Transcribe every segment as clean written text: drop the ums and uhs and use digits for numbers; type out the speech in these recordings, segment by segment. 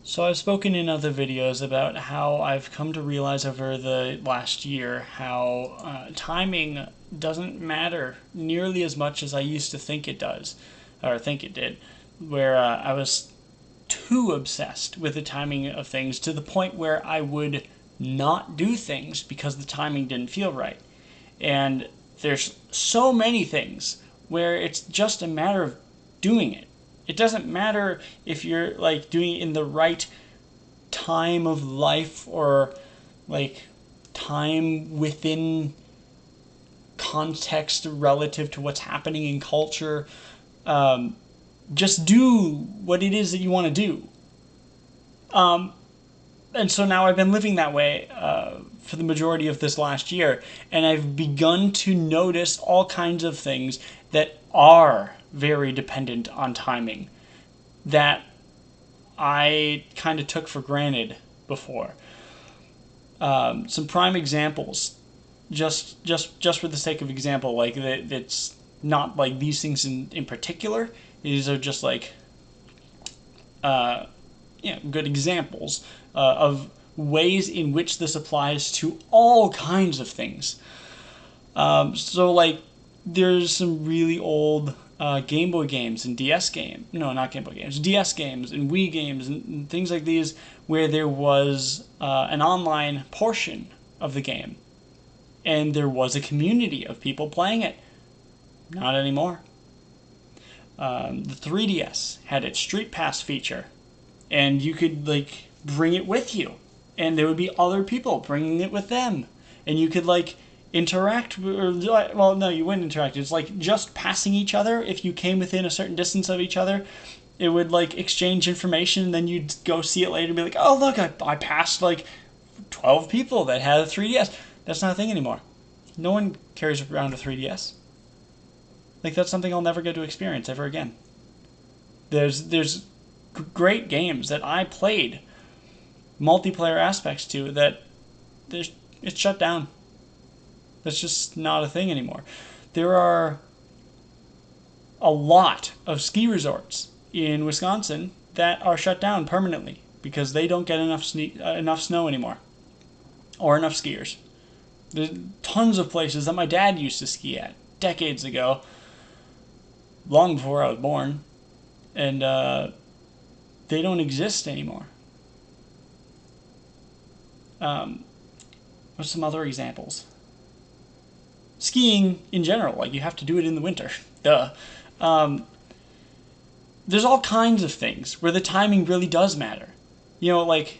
So I've spoken in other videos about how I've come to realize over the last year how timing doesn't matter nearly as much as I used to think it does, or think it did, where I was too obsessed with the timing of things to the point where I would not do things because the timing didn't feel right. And there's so many things where it's just a matter of doing it. It doesn't matter if you're like doing it in the right time of life or like time within context relative to what's happening in culture. Just do what it is that you want to do. And so now I've been living that way for the majority of this last year, and I've begun to notice all kinds of things that are very dependent on timing that I kind of took for granted before. Some prime examples, just for the sake of example, like it's not like these things in particular. These are just like good examples of ways in which this applies to all kinds of things. So like there's some really old Game Boy games and DS games. No, not Game Boy games. DS games and Wii games and things like these where there was an online portion of the game. And there was a community of people playing it. Not anymore. The 3DS had its Street Pass feature. And you could like bring it with you. And there would be other people bringing it with them. And you could like interact, or well, no, you wouldn't interact. It's like just passing each other. If you came within a certain distance of each other, it would like exchange information, and then you'd go see it later and be like, oh look, I passed like 12 people that had a 3DS. That's not a thing anymore. No one carries around a 3DS. Like that's something I'll never get to experience ever again. There's great games that I played multiplayer aspects to that it's shut down. That's just not a thing anymore. There are a lot of ski resorts in Wisconsin that are shut down permanently because they don't get enough snow anymore or enough skiers. There's tons of places that my dad used to ski at decades ago, long before I was born, and they don't exist anymore. What's some other examples? Skiing in general, like you have to do it in the winter. Duh. There's all kinds of things where the timing really does matter. You know, like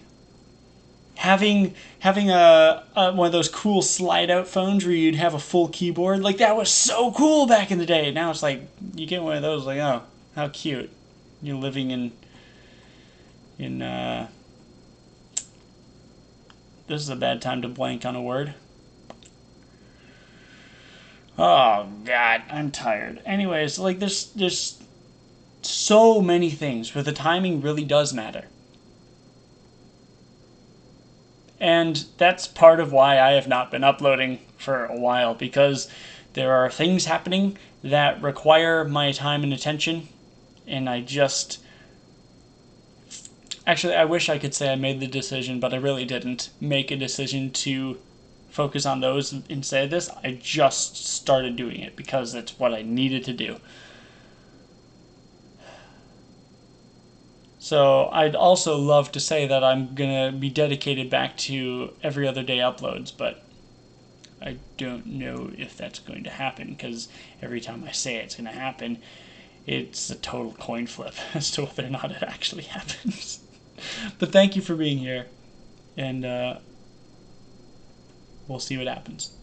having a one of those cool slide out phones where you'd have a full keyboard, like that was so cool back in the day. Now it's like you get one of those, like, oh, how cute. You're living in this is a bad time to blank on a word. Oh God, I'm tired. Anyways, like there's so many things where the timing really does matter. And that's part of why I have not been uploading for a while, because there are things happening that require my time and attention, and I just actually I wish I could say I made the decision, but I really didn't make a decision to focus on those instead of this. I just started doing it because it's what I needed to do. So I'd also love to say that I'm going to be dedicated back to every other day uploads, but I don't know if that's going to happen, because every time I say it's going to happen, it's a total coin flip as to whether or not it actually happens. But thank you for being here, and we'll see what happens.